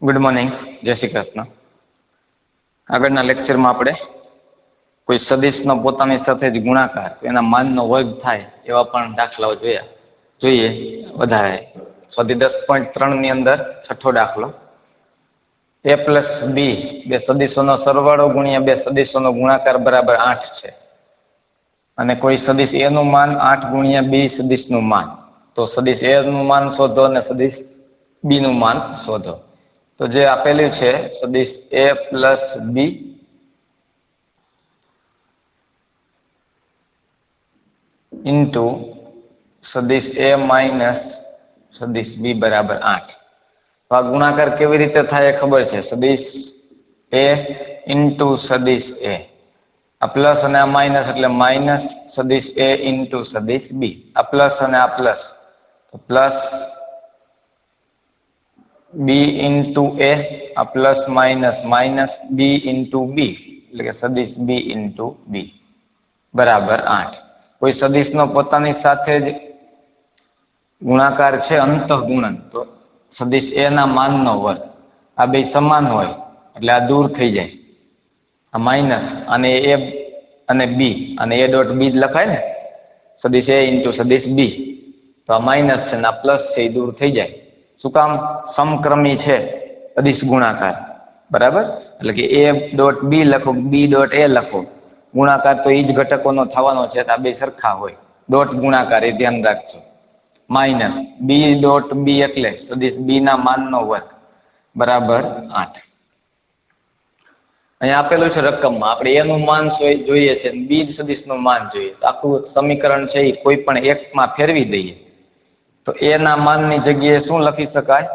Good morning, જય શ્રી કૃષ્ણ. આગળના લેક્ચરમાં આપણે કોઈ સદિશનો પોતાની સાથે જ ગુણાકાર એના માનનો વર્ગ થાય એવા પણ દાખલાઓ જોઈએ વધારે. સ્વાધ્યાય 10.3 ની અંદર છઠ્ઠો દાખલો, a પ્લસ બી બે સદિશોનો સરવાળો ગુણ્યા બે સદિશોનો ગુણાકાર બરાબર 8 છે. અને કોઈ સદિશ a નું માન 8 ગુણ્યા બી સદિશનું માન. તો સદિશ a નું માન શોધો અને સદિશ બી નું માન શોધો. તો જે આપેલું છે સદિશ a પ્લસ બી ઇન્ટુ સદિશ a માઇનસ સદિશ બી બરાબર 8. તો આ ગુણાકાર કેવી રીતે થાય એ ખબર છે. સદિશ a ઇન્ટુ સદિશ આ પ્લસ અને આ માઇનસ એટલે માઇનસ સદિશ a ઇન્ટુ સદિશ બી. આ પ્લસ અને આ પ્લસ તો પ્લસ બી ઇન્ટુ આ પ્લસ માઇનસ માઇનસ બી ઇન્ટુ બી એટલે કે સદિશ બી ઇન્ટુ બી બરાબર 8. કોઈ સદિશનો પોતાની સાથે જ ગુણાકાર છે અંતઃગુણન, તો સદિશ a ના માનનો વર્ગ. આ બે સમાન હોય એટલે આ દૂર થઈ જાય, આ માઇનસ અને a અને બી અને a ડોટ બી જ લખાય ને, સદિશ a ઇન્ટુ સદિશ બી. તો આ માઇનસ છે ને આ પ્લસ છે એ દૂર થઈ જાય. શું કામ? સમક્રમી છે સદિશ ગુણાકાર, બરાબર. એટલે કે a ડોટ બી લખો, બી ડોટ a લખો, ગુણાકાર તો એ જ ઘટકોનો થવાનો છે. આ બે સરખા હોય, ડોટ ગુણાકાર એ ધ્યાન રાખજો. માઇનસ બી ડોટ બી એટલે સદિશ બી ના માનનો વર્ગ બરાબર 8. અહીંયા આપેલું છે રકમમાં, આપણે એનું માન જોઈએ છે, બી સદિશનું માન જોઈએ. આખું સમીકરણ છે એ કોઈ પણ એકમાં ફેરવી દઈએ તો એ ના માનની જગ્યાએ શું લખી શકાય?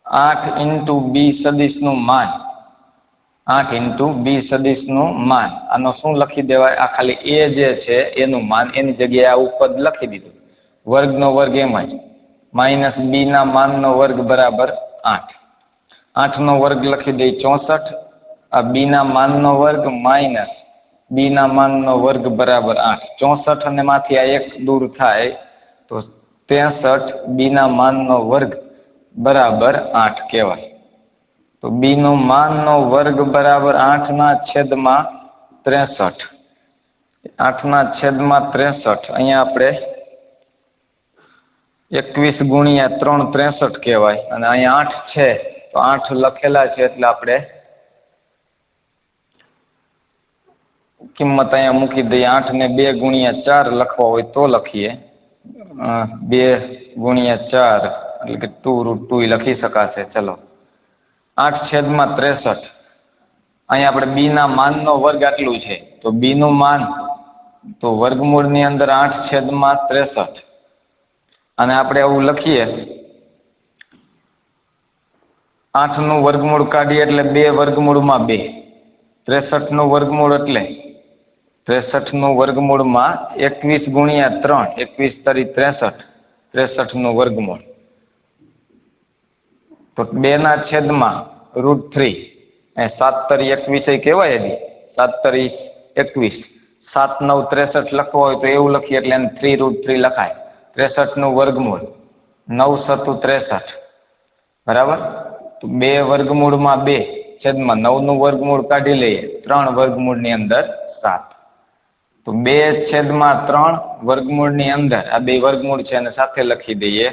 8 ઇન્ટુ બી સદિશનું માન. 8 ઇન્ટુ બી સદિશનું માન. આનો શું લખી દેવાય? આ ખાલી એ જે છે એનું માન, એની જગ્યાએ આ ઉપદ લખી દીધું, વર્ગનો વર્ગ એમાં જ, માઇનસ બી ના માનનો વર્ગ બરાબર 8. 8 નો વર્ગ લખી દઈ 64. આ બી ના માનનો વર્ગ માઇનસ બી ના માનનો વર્ગ બરાબર 8. 64 અને માંથી આ એક દૂર થાય તો 63 બી ના માનનો વર્ગ બરાબર 8 કહેવાય. તો બી નો માનનો વર્ગ બરાબર 8 ના છેદમાં 63. 8 ના છેદમાં 63 અહીંયા આપણે 21 ગુણ્યા 3 63 કહેવાય. અને અહીંયા 8 છે તો 8 લખેલા છે એટલે આપણે કિંમત અહીંયા મૂકી દઈએ. 8 ને 2 ગુણ્યા 4 લખવા હોય તો લખીએ. 2 ગુણ્યા 4 એટલે કે 2√2 લખી શકાશે. ચલો, 8 છેદમાં 63. અહીંયા આપણે બી ના માનનો વર્ગ આટલું છે તો બી નું માન તો વર્ગમૂળની અંદર 8 છેદમાં 63. અને આપણે એવું લખીએ 8 નું વર્ગમૂળ કાઢીએ એટલે 2 વર્ગમૂળમાં 2. 63 નું વર્ગમૂળ એટલે 63 નું વર્ગમૂળમાં 21 ગુણ્યા 3, 21 તરી 63, 63 નું વર્ગમૂળ તો 2 ના છેદમાં √3. 7 તરી 21 કહેવાય એની, 7 તરી 21, 7 9 63 લખવો હોય તો એવું લખીએ એટલે એને 3√3 લખાય. 63 નું વર્ગમૂળ 9 સતુ 63 બરાબર. તો 2 વર્ગમૂળમાં 2 છેદમાં 9 નું વર્ગમૂળ કાઢી લઈએ, 3 વર્ગમૂળ ની અંદર 7. તો 2 છેદમાં 3 વર્ગમૂળ ની અંદર આ બે વર્ગમૂળ છે અને સાથે લખી દઈએ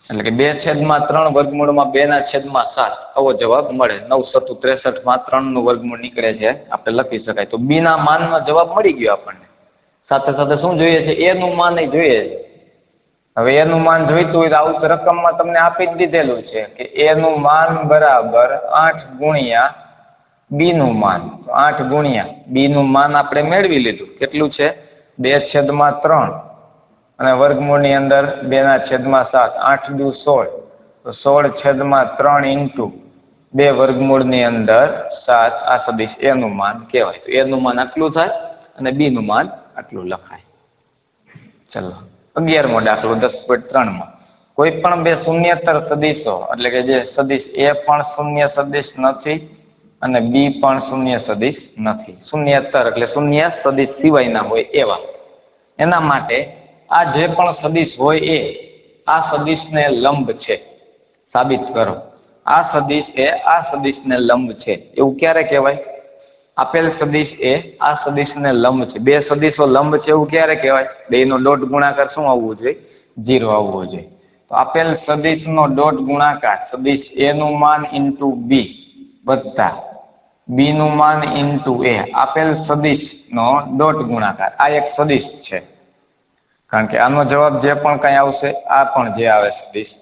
એટલે કે 2 છેદમાં 3 વર્ગમૂળમાં 2 ના છેદમાં 7. આવો જવાબ મળે. 9 સતુ 63 માં 3 નું વર્ગમૂળ નીકળે છે, આપણે લખી શકાય. તો બી ના માનનો જવાબ મળી ગયો આપણને. સાથે સાથે શું જોઈએ છે? એ નું માન જોઈએ છે. હવે એનું માન જોઈતું હોય તો આવું રકમમાં તમને આપી જ દીધેલું છે કે એ નું માન બરાબર 8 ગુણ્યા બી નું માન. 8 ગુણ્યા બી નું માન આપણે મેળવી લીધું. કેટલું છે? 2 છેદમાં 3 અને વર્ગમૂળ ની અંદર 2 ના છેદમાં 7. 8 દુ 16 તો 16 છેદમાં 3 ઇન્ટુ 2 વર્ગમૂળ ની અંદર 7. આ સદિશ એ નું માન કહેવાય. તો એ નું માન આટલું થાય અને બી નું માન આટલું લખાય. ચલો, 11મો દાખલો 10.3 માં કોઈ પણ બે શૂન્યેતર સદિશો એટલે કે જે સદિશ એ પણ શૂન્ય સદિશ નથી અને બી પણ શૂન્ય સદિશ નથી. શૂન્યેતર એટલે શૂન્ય સદિશ સિવાયના હોય એવા. એના માટે આ જે પણ સદિશ હોય એ આ સદિશને લંબ છે. સાબિત કરો. આ સદિશ એ આ સદિશને લંબ છે એવું ક્યારે કહેવાય? આપેલ સદિશ એ આ સદિશને લંબ છે. બે સદિશો લંબ છે એવું ક્યારે કહેવાય? બેનો ડોટ ગુણાકાર શું આવવું જોઈએ? 0 આવવો જોઈએ. તો આપેલ સદિશનો ડોટ ગુણાકાર સદિશ એ નું માન ઇન્ટુ બી વત્તા બી નું માન ઇન્ટુ એ, આપેલ સદિશનો ડોટ ગુણાકાર. આ એક સદિશ છે, કારણ કે આનો જવાબ જે પણ કઈ આવશે, આ પણ જે આવે સદિશ,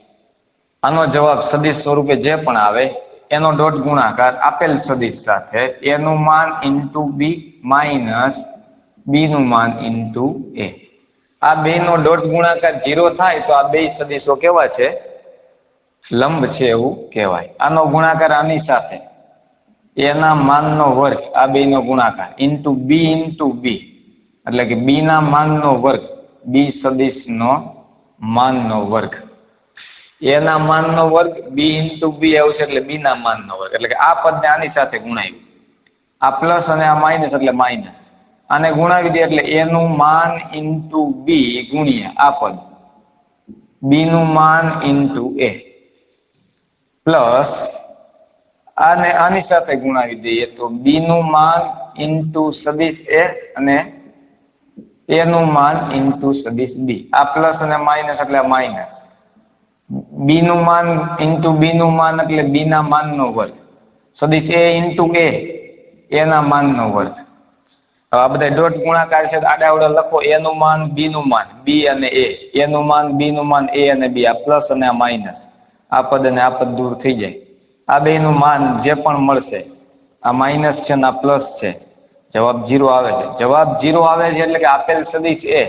આનો જવાબ સદિશ સ્વરૂપે જે પણ આવે એનો ડોટ ગુણાકાર આપેલ સદિશ સાથે એનું માન ઇન્ટુ બી માઇનસ બી નું માન ઇન્ટુ એ. આ બે નો ડોટ ગુણાકાર 0 થાય તો આ બે સદિશો કેવા છે? લંબ છે એવું કહેવાય. આનો ગુણાકાર આની સાથે એના માનનો વર્ગ, આ બે નો ગુણાકાર ઇન્ટુ બી એટલે કે બી ના માનનો વર્ગ, બી સદિશનો માનનો વર્ગ, એના માનનો વર્ગ બી ઇન્ટુ બી આવશે એટલે બી ના માનનો વર્ગ. એટલે કે આ પદને આની સાથે ગુણાવ્યું, આ પ્લસ અને આ માઇનસ એટલે માઇનસ, આને ગુણાવી દે એટલે એનું માન ઇન્ટુ બી ગુણ્યા આ પદ બી નું માન ઇન્ટુ એ, પ્લસ આને આની સાથે ગુણાવી દઈએ તો બી નું માન ઇન્ટુ સદિશ એ અને એ નું માન ઇન્ટુ સદિશ બી. આ પ્લસ અને માઇનસ એટલે માઇનસ, બી નું માન ઇન્ટુ બી નું માન એટલે બી ના માનનો વર્ગ, સદિશ એ ઇન્ટુ એ, એના માનનો વર્ગ. હવે આ બધા ડોટ ગુણાકાર છે, આડાઅવળા લખો. એ નું માન બી નું માન બી અને એ નું માન બી નું માન એ અને બી, આ પ્લસ અને આ માઇનસ, આ પદ અને આ પદ દૂર થઈ જાય. આ બે નું માન જે પણ મળશે, આ માઇનસ છે ને આ પ્લસ છે, જવાબ 0 આવે છે. જવાબ 0 આવે છે એટલે કે આપેલ સદિશ એ,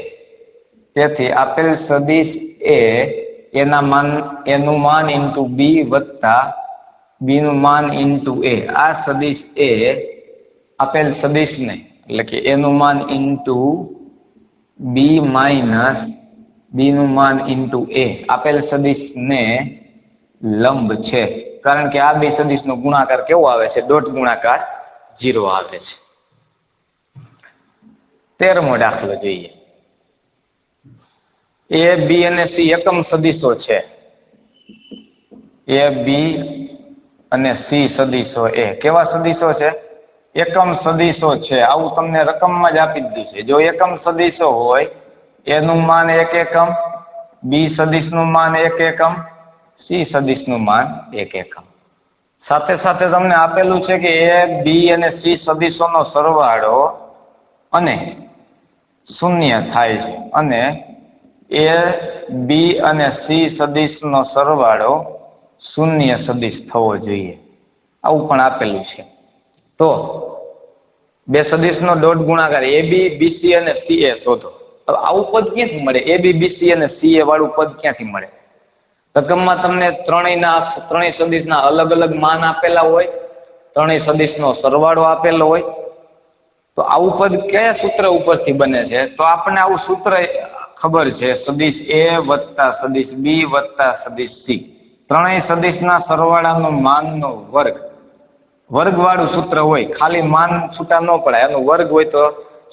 તેથી આપેલ સદિશ એ એનું માન ઇન્ટુ બી વત્તા બી નું માન ઇન્ટુ એ, આ સદિશ એ આપેલ સદિશને એટલે કે એનું માન ઇન્ટુ બી માઇનસ બી નું માન ઇન્ટુ એ, આપેલ સદિશને લંબ છે. કારણ કે આ બે સદિશનો ગુણાકાર કેવો આવે છે? ડોટ ગુણાકાર 0 આવે છે. 13મો દાખલો જોઈએ. એ બી અને સી એકમ સદિશો છે. એ બી અને સી સદિશો એ કેવા સદિશો છે? એકમ સદિશો છે. આવું તમને રકમમાં જ આપી દીધું છે. જો એકમ સદિશો હોય એનું માન 1 એકમ, બી સદિશનું માન 1 એકમ, સી સદિશનું માન 1 એકમ. સાથે સાથે તમને આપેલું છે કે એ બી અને સી સદિશોનો સરવાળો અને શૂન્ય થાય છે, અને એ બી અને સી સદિશનો સરવાળો શૂન્ય સદિશ થવો જોઈએ, આવું પણ આપેલું છે. તો બે સદિશનો ડોટ ગુણાકાર એ બી બીસી અને સી એ શોધો. હવે આવું પદ ક્યાંથી મળે? એ બી બીસી અને સી એ વાળું પદ ક્યાંથી મળે? રકમમાં તમને ત્રણેય સદિશના અલગ અલગ માન આપેલા હોય, ત્રણેય સદિશનો સરવાળો આપેલો હોય, તો આવું પદ કયા સૂત્ર ઉપરથી બને છે? તો આપણને આવું સૂત્ર ખબર છે, સદિશ એ વત્તા સદિશ બી વત્તા સદિશ સી, ત્રણેય સદિશના સરવાળાનો માનનો વર્ગ, વર્ગવાળું સૂત્ર હોય. ખાલી માન છૂટા ન પડાય, એનો વર્ગ હોય તો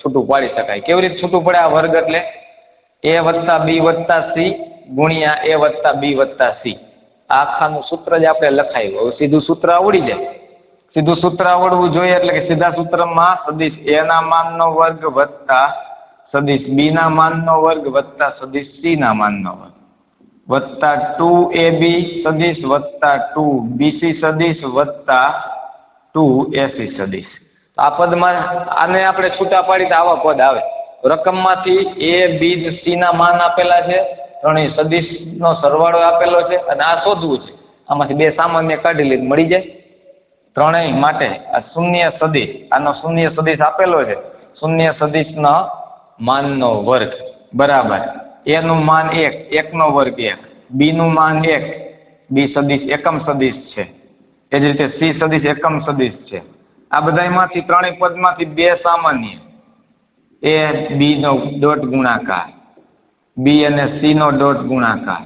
છૂટું પાડી શકાય. કેવી રીતે છૂટું પડે આ વર્ગ? એટલે એ વત્તા બી વત્તા સી ગુણ્યા એ વત્તા બી વત્તા સી. આખાનું સૂત્ર જ આપણે લખાયું. હવે સીધું સૂત્ર આવડી જાય. સીધું સૂત્ર આવડવું જોઈએ એટલે કે સીધા સૂત્રમાં સદિશ એ ના માનનો વર્ગ વત્તા સદિશ બી ના માનનો વર્ગ વત્તા સદિશ સી ના માનનો વર્ગ વત્તા 2ab સદિશ વત્તા 2bc સદિશ વત્તા 2ac સદિશ. આ પદમાં આને આપણે છૂટા પાડી તો આવા પદ આવે. રકમમાંથી એ બી સી ના માન આપેલા છે, ત્રણેય સદિશ નો સરવાળો આપેલો છે, અને આ શોધવું છે. આમાંથી બે સામાન્ય કાઢી લઈને મળી જાય. ત્રણેય માટે આ શૂન્ય સદિશ, આનો શૂન્ય સદિશ આપેલો છે, શૂન્ય સદિશનો માનનો વર્ગ બરાબર એ નું માન 1, 1 નો વર્ગ 1, બી નું માન 1, બી સદિશ એકમ સદિશ છે, એ જ રીતે સી સદિશ એકમ સદિશ છે. આ બધામાંથી ત્રણેય પદમાંથી બે સામાન્ય, એ બી નો ડોટ ગુણાકાર, બી અને સી નો ડોટ ગુણાકાર,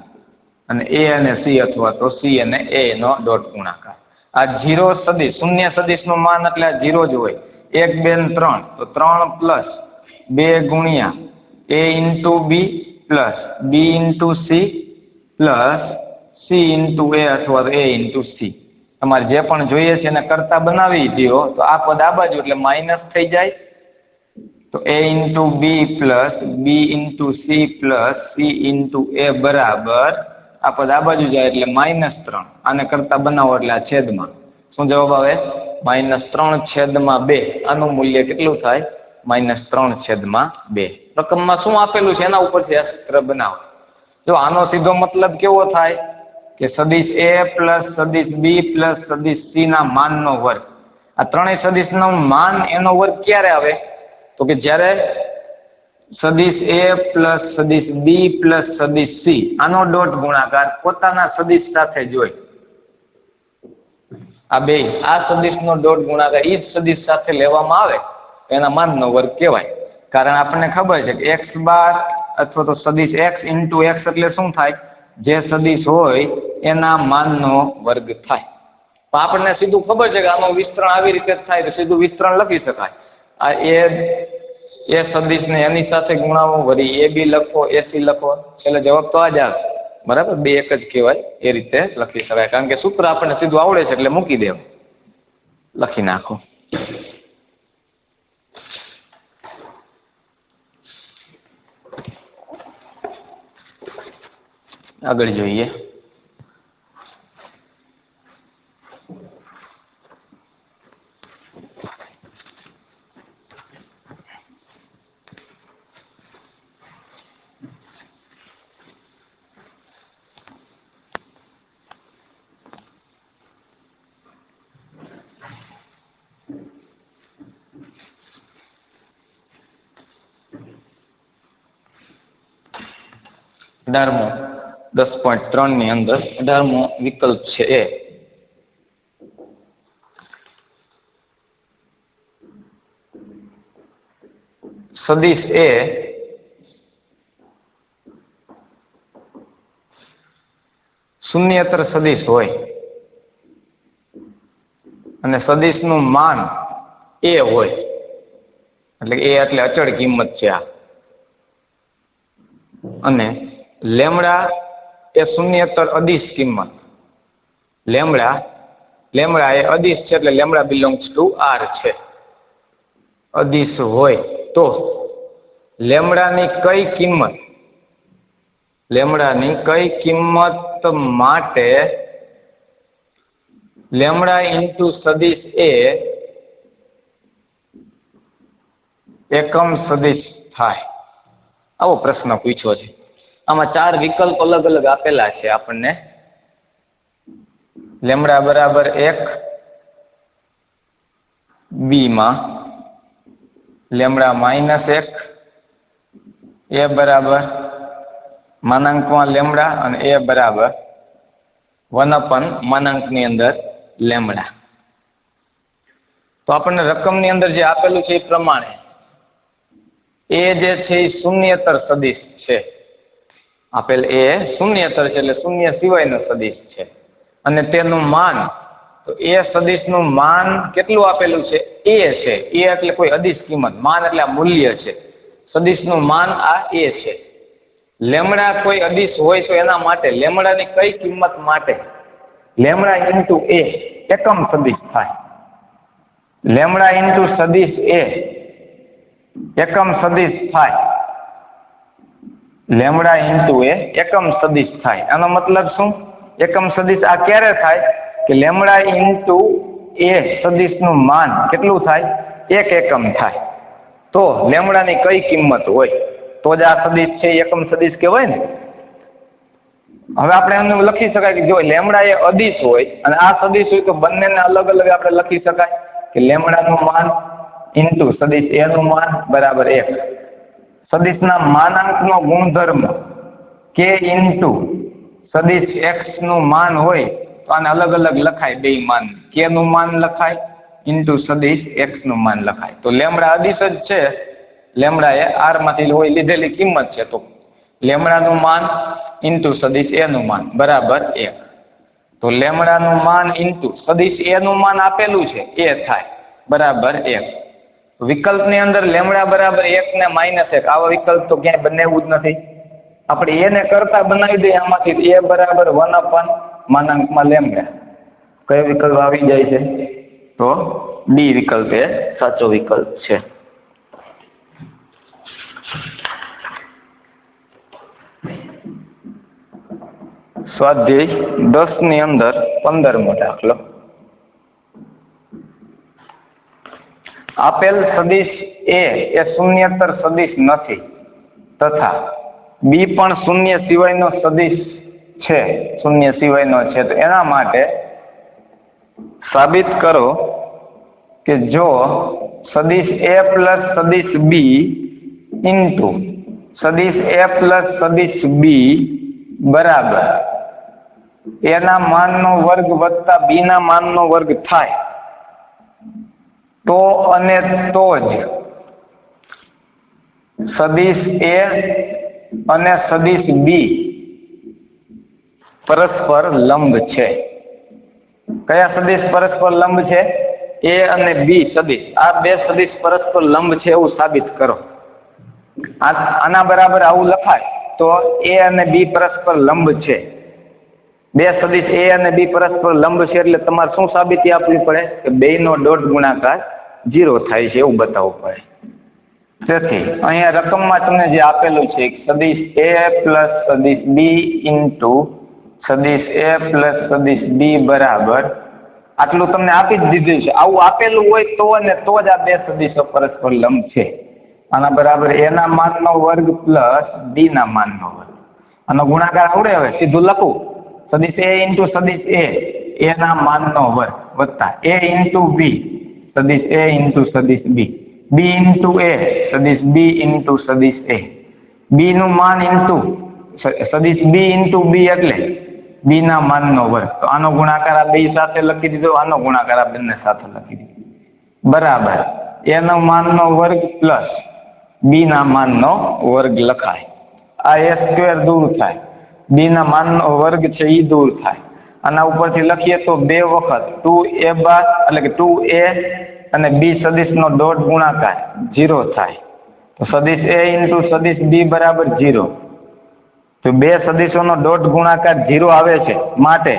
અને એ અને સી અથવા તો સી અને એ નો ડોટ ગુણાકાર. આ 0 સદિશ, શૂન્ય સદિશ નું માન એટલે આ 0 જ હોય. 1 2 3 તો 3 પ્લસ 2 ગુણ્યા A into B plus B into C plus C into A અથવા એ ઇન્ટુ સી, તમારે જે પણ જોઈએ છે એને કરતા બનાવી દો તો આ પદ આ બાજુ એટલે માઇનસ થઈ જાય, તો a into B plus B into C plus C into A બરાબર આ પદ આ બાજુ જાય એટલે -3, આને કરતા બનાવો એટલે આ છેદમાં શું જવાબ આવે -3/2, આનું મૂલ્ય કેટલું થાય -3/2. રકમમાં શું આપેલું છે એના ઉપરથી આ સૂત્ર બનાવો. જો આનો સીધો મતલબ કેવો થાય કે સદિશ a પ્લસ સદિશ બી પ્લસ સદિશ સી ના માનનો વર્ગ, આ ત્રણેય સદિશનો માન એનો વર્ગ ક્યારે આવે તો કે જ્યારે સદિશ a પ્લસ સદિશ બી પ્લસ સદિશ સી આનો ડોટ ગુણાકાર પોતાના સદિશ સાથે જોઈ, આ બે આ સદિશનો ડોટ ગુણાકાર ઈ જ સદિશ સાથે લેવામાં આવે એના માનનો વર્ગ કહેવાય. કારણ આપણને ખબર છે કે x બાર અથવા તો સદિશ x ઇન્ટુ x એટલે શું થાય, જે સદિશ હોય એના માનનો વર્ગ થાય. તો આપણને સીધું ખબર છે કે આનું વિસ્તરણ આવી રીતે થાય તો સીધું વિસ્તરણ લખી શકાય. આ એ સદિશને એની સાથે ગુણાવો, વળી એ બી લખો એ સી લખો, એટલે જવાબ તો આ જ આવે. બરાબર, બે એક જ કહેવાય એ રીતે લખી શકાય. કારણ કે સૂત્ર આપણને સીધું આવડે છે એટલે મૂકી દેવું, લખી નાખો. આગળ જોઈએ. અઢારમો 10.3 ની અંદર 18મો વિકલ્પ છે એ સદિશ એ શૂન્યેતર સદિશ હોય અને સદિશનું માન એ હોય, એટલે એ એટલે અચળ કિંમત છે આ, અને લેમડા એ શૂન્યેતર અદિશ કિંમત, લેમડા એ અદિશ છે એટલે લેમડા બિલોંગ્સ ટુ આર છે. અદિશ હોય તો લેમડાની કઈ કિંમત માટે લેમડા ઇન્ટુ સદિશ એ એકમ સદિશ થાય, આવો પ્રશ્ન પૂછ્યો છે. આમાં 4 વિકલ્પ અલગ અલગ આપેલા છે આપણને. લેમડા બરાબર 1, બી માં લેમડા -1, એ બરાબર માનાંકમાં લેમડા અને એ બરાબર 1/માનાંકની અંદર લેમડા. તો આપણને રકમની અંદર જે આપેલું છે એ પ્રમાણે એ જે છે એ શૂન્યેતર સદિશ છે. આપેલ એ શૂન્યેતર છે એટલે શૂન્ય સિવાયનો સદિશ છે, અને તેનું માન, તો એ સદિશનું માન કેટલું આપેલું છે, એ છે. એ એટલે કોઈ અદિશ કિંમત, માન એટલે આ મૂલ્ય છે. સદિશનું માન આ એ છે. લેમડા કોઈ અદિશ હોય તો એના માટે લેમડાની કઈ કિંમત માટે લેમડા ઇન્ટુ એ એકમ સદિશ થાય. લેમડા ઇન્ટુ સદિશ એ એકમ સદિશ થાય. લેમડા ઇન્ટુ એ એકમ સદિશ થાય. આનો મતલબ શું? એકમ સદિશ આ ક્યારે થાય કે લેમડા ઇન્ટુ એ સદિશનું માન કેટલું થાય, 1 એકમ થાય. તો લેમડાની કઈ કિંમત હોય તો જ આ સદિશ છે એકમ સદિશ કહેવાય ને. હવે આપણે એમને લખી શકાય કે જો લેમડા એ અદિશ હોય અને આ સદિશ હોય તો બંનેને અલગ અલગ આપણે લખી શકાય કે લેમડાનું માન ઇન્ટુ સદિશ એ નું માન બરાબર 1. સદિશના માનાંકનો ગુણધર્મ કે ઇન્ટુ સદિશ x નું માન હોય તો આને અલગ અલગ લખાય. બે માન, કે નું માન લખાય ઇન્ટુ સદિશ x નું માન લખાય. તો લેમડા અદિશ જ છે, લેમડા એ આર માંથી હોય લીધેલી કિંમત છે, તો લેમડાનું માન ઇન્ટુ સદિશ એ નું માન બરાબર 1. તો લેમડાનું માન ઇન્ટુ સદિશ એ નું માન આપેલું છે એ થાય બરાબર 1. વિકલ્પની અંદર લેમડા બરાબર 1 ને -1 આવા વિકલ્પ તો ક્યાંય બનેવું જ નથી. આપણે એને કરતા બનાવી દઈએ આમાંથી a બરાબર 1/(માનાંકમાં લેમ્ડા). કયો વિકલ્પ આવી જાય છે? તો ડી વિકલ્પ એ સાચો વિકલ્પ છે. સ્વાધ્યાય 10 ની અંદર 15મો દાખલો. આપેલ સદિશ a એ શૂન્યેતર સદિશ નથી તથા બી પણ શૂન્ય સિવાયનો સદિશ છે, શૂન્ય સિવાયનો છે, તો એના માટે સાબિત કરો કે જો સદિશ a પ્લસ સદિશ બી ઇન્ટુ સદિશ a પ્લસ સદિશ બી બરાબર a ના માનનો વર્ગ વત્તા b ના માનનો વર્ગ થાય તો અને તો જ સદિશ a અને સદિશ બી પરસ્પર લંબ છે. કયા સદિશ પરસ્પર લંબ છે? a અને b સદિશ. આ બે સદિશ પરસ્પર લંબ છે એવું સાબિત કરો. આના બરાબર આવું લખાય તો a અને b પરસ્પર લંબ છે. બે સદિશ a અને b પરસ્પર લંબ છે એટલે તમારે શું સાબિતી આપવી પડે કે બેયનો ડોટ ગુણાકાર 0 થાય છે એવું બતાવવું પડે. તેથી અહીંયા રકમમાં તમને જે આપેલું છે સદિશ a પ્લસ સદિશ b ઇન્ટુ સદિશ a પ્લસ સદિશ b બરાબર આટલું તમને આપી જ દીધું છે. આવું આપેલું હોય તો અને તો જ આ બે સદિશો પરસ્પર લંબ છે. આના બરાબર a ના માનનો વર્ગ પ્લસ b ના માનનો વર્ગ. આનો ગુણાકાર આવડે? હવે સીધું લખું સદિશ a ઇન્ટુ સદિશ a ના માનનો વર્ગ વત્તા a ઇન્ટુ b સદિશ a ઇન્ટુ સદિશ b b ઇન્ટુ a સદિશ b ઇન્ટુ સદિશ a b નું માન ઇન્ટુ સદિશ b ઇન્ટુ b એટલે b ના માનનો વર્ગ. તો આનો ગુણાકાર આ બે સાથે લખી દીધો, આનો ગુણાકાર આ બંને સાથે લખી દીધો બરાબર a નો માનનો વર્ગ પ્લસ b ના માનનો વર્ગ લખાય. આ a સ્ક્વેર દૂર થાય, b ના માનનો વર્ગ છે એ દૂર થાય. આના ઉપરથી લખીએ તો બે વખત 2a બાર એટલે કે 2a અને b સદિશ નો ડોટ ગુણાકાર 0 થાય. તો સદિશ a ઇન્ટુ સદિશ b બરાબર 0. તો બે સદિશોનો ડોટ ગુણાકાર 0 આવે છે માટે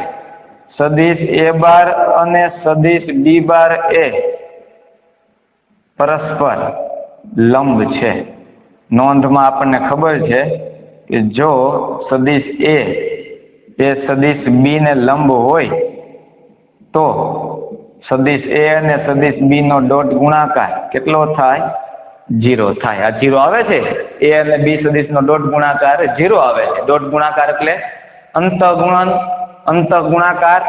સદિશ a બાર અને સદિશ b બાર એ પરસ્પર લંબ છે. નોંધમાં આપણને ખબર છે કે જો સદિશ a એ સદિશ b ને લંબ હોય તો સદિશ a અને સદિશ b નો ડોટ ગુણાકાર કેટલો થાય? 0 થાય. આ 0 આવે છે. a અને b સદિશ નો ડોટ ગુણાકાર 0 આવે છે. ડોટ ગુણાકાર એટલે અંત ગુણાકાર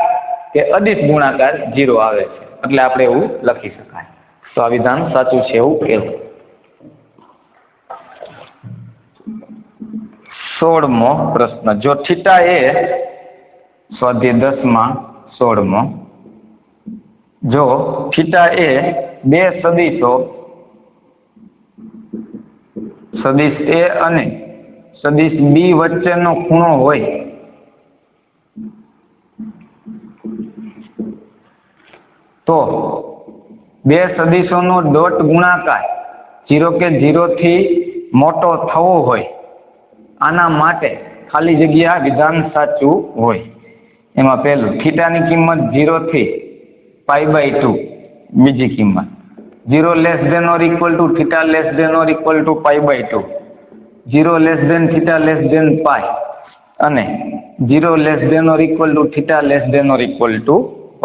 કે અદિશ ગુણાકાર 0 આવે છે. એટલે આપણે એવું લખી શકાય. તો આ વિધાન સાચું છે એવું કહેવું. 16મો પ્રશ્ન. જો થીટા એ સ્વાધ્યાય 10 માં 16મો જો થીટા એ બે સદિશો સદિશ a અને સદિશ b વચ્ચેનો ખૂણો હોય તો બે સદિશોનો ડોટ ગુણાકાર 0 કે 0 થી મોટો થવો હોય આના માટે ખાલી જગ્યા વિધાન સાચું હોય. એમાં પહેલું થીટાની કિંમત 0 થી π/2. બીજી કિંમત 0 less than or equal to theta less than or equal to π/2. 0 less than theta less than π અને 0 less than or equal to theta less than or equal to π.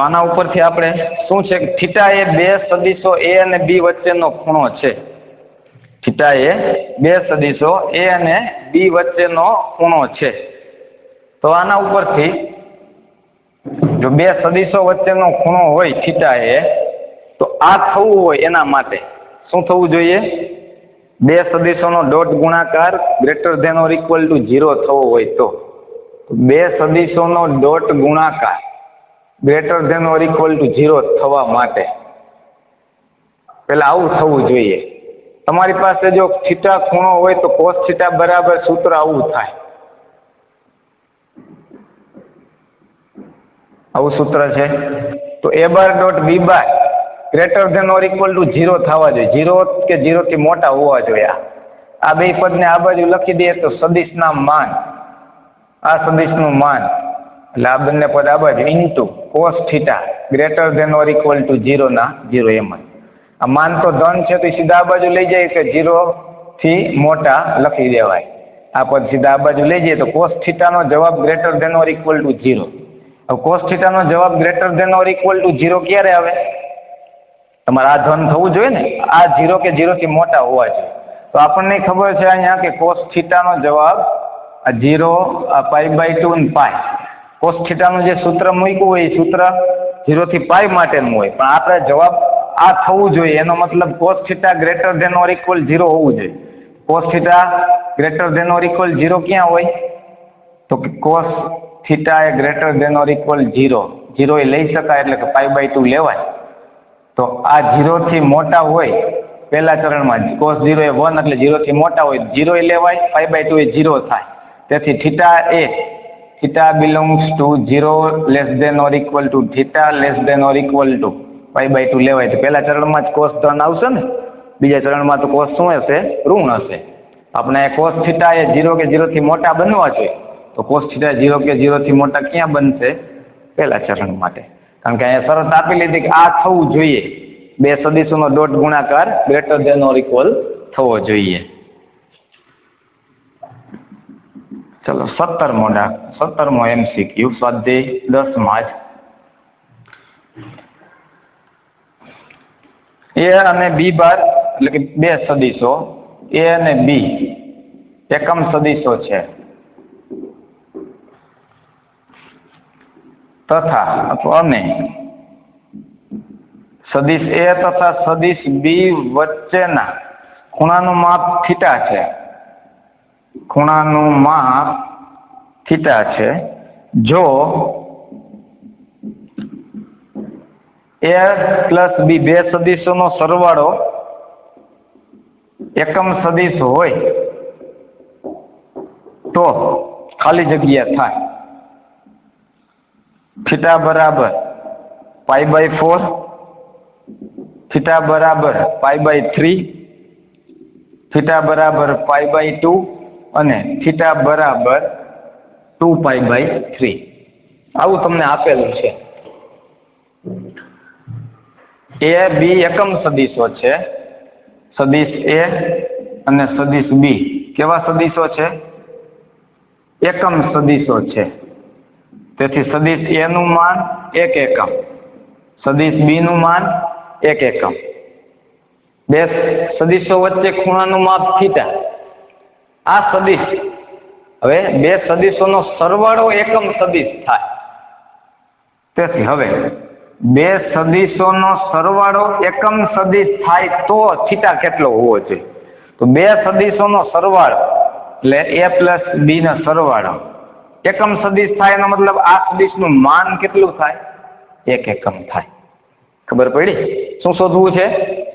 આના ઉપરથી આપણે શું છે કે થીટા એ બે સદિશો a અને b વચ્ચેનો ખૂણો છે. થીટા એ બે સદિશો a અને b વચ્ચેનો ખૂણો છે. તો આના ઉપરથી જો બે સદિશો વચ્ચેનો ખૂણો હોય થીટા એ તો આ થવું હોય એના માટે શું થવું જોઈએ? બે સદિશોનો ડોટ ગુણાકાર greater than or equal to 0 થવો હોય તો બે સદિશોનો ડોટ ગુણાકાર greater than or equal to 0 થવા માટે પેલા આવું થવું જોઈએ. તમારી પાસે જો થીટા ખૂણો હોય તો cos થીટા બરાબર સૂત્ર આવું થાય. આવું સૂત્ર છે. તો a bar dot b bar greater than or equal to 0 થવા જોઈએ. 0 કે 0 થી મોટા હોવા જોઈએ. આ બે પદને આ બાજુ લખી દઈએ તો સદિશના માન, આ સદિશનું માન એટલે આ બંને પદ આ બાજુ into cos theta greater than or equal to 0 ના 0 એમ જ. આ માન તો ધન છે તો સીધા આ બાજુ લઈ જાય કે 0 થી મોટા લખી દેવાય. આ પદ સીધા આ બાજુ લઈ જઈએ તો કોસ થીટા નો જવાબ greater than or equal to 0. હવે કોસ થીટા નો જવાબ greater than or equal to 0 ક્યારે આવે? તમારે આ ધન થવું જોઈએ ને, આ 0 કે 0 થી મોટા હોવા જોઈએ. તો આપણને ખબર છે અહીંયા કે કોસ થીટા નો જવાબ આ 0, આ π/2 અને π. કોસ થીટા નું જે સૂત્ર મૂક્યું હોય એ સૂત્ર 0 થી π માટેનું હોય, પણ આપણે જવાબ આ થવું જોઈએ. એનો મતલબ cos theta greater than or equal 0 હોવું જોઈએ. Cos theta greater than or equal 0 ક્યાં હોય? તો કોસ થીટા એ ગ્રેટર ધેન ઓર ઇક્વલ 0, 0 એ લઈ શકાય એટલે કે π/2 લેવાય. તો આ 0 થી મોટા હોય પહેલા ચરણમાં cos 0 એ 1 એટલે 0 થી મોટા હોય 0 એ લેવાય, π/2 એ 0 થાય. તેથી theta belongs to 0 less than or equal to theta less than or equal to π/2 લેવાય. તો પહેલા ચરણમાં જ cos ધન આવશે ને, બીજા ચરણમાં તો cos શું હશે? ઋણ હશે. આપણે cos થીટા એ 0 કે 0 થી મોટા બનવા જોઈએ તો cos થીટા 0 કે 0 થી મોટા ક્યાં બનશે? પહેલા ચરણ માટે. કારણ કે અહીંયા શરત આપી લીધી કે આ થવું જોઈએ, બે સદિશોનો ડોટ ગુણાકાર ગ્રેટર ધેન ઓર ઇક્વલ થવો જોઈએ. ચલો 17મો MCQ સ્વાધ્યાય 10 માં જ A અને B બાર એટલે કે બે સદિશો A અને B એકમ સદિશો છે તથા અને સદિશ A તથા સદિશ B વચ્ચેના ખૂણાનું માપ થીટા છે. ખૂણાનું માપ થીટા છે. જો A પ્લસ B બે સદિશોનો સરવાળો એકમ સદિશ હોય તો ખાલી જગ્યા થાય. થીટા બરાબર π/4, થીટા બરાબર π/3, થીટા બરાબર π/2 અને થીટા બરાબર 2π/3. આવું તમને આપેલું છે. A B એકમ સદિશો છે. સદિશ A અને સદિશ B કેવા સદિશો છે? એકમ સદિશો છે. તેથી સદિશ A નું માન 1 એકમ, સદિશ B નું માન 1 એકમ. બે સદિશો વચ્ચે ખૂણાનું માપ થીટા. આ સદિશ હવે બે સદિશોનો સરવાળો એકમ સદિશ થાય. તેથી હવે બે સદિશોનો સરવાળો એકમ સદિશ થાય તો થીટા કેટલો હોવો જોઈએ? તો બે સદિશોનો સરવાળો એટલે A પ્લસ B નો સરવાળો એકમ સદિશ થાય એનો મતલબ આ સદિશનું માન કેટલું થાય? 1 એકમ થાય. ખબર પડી? શું શોધવું છે?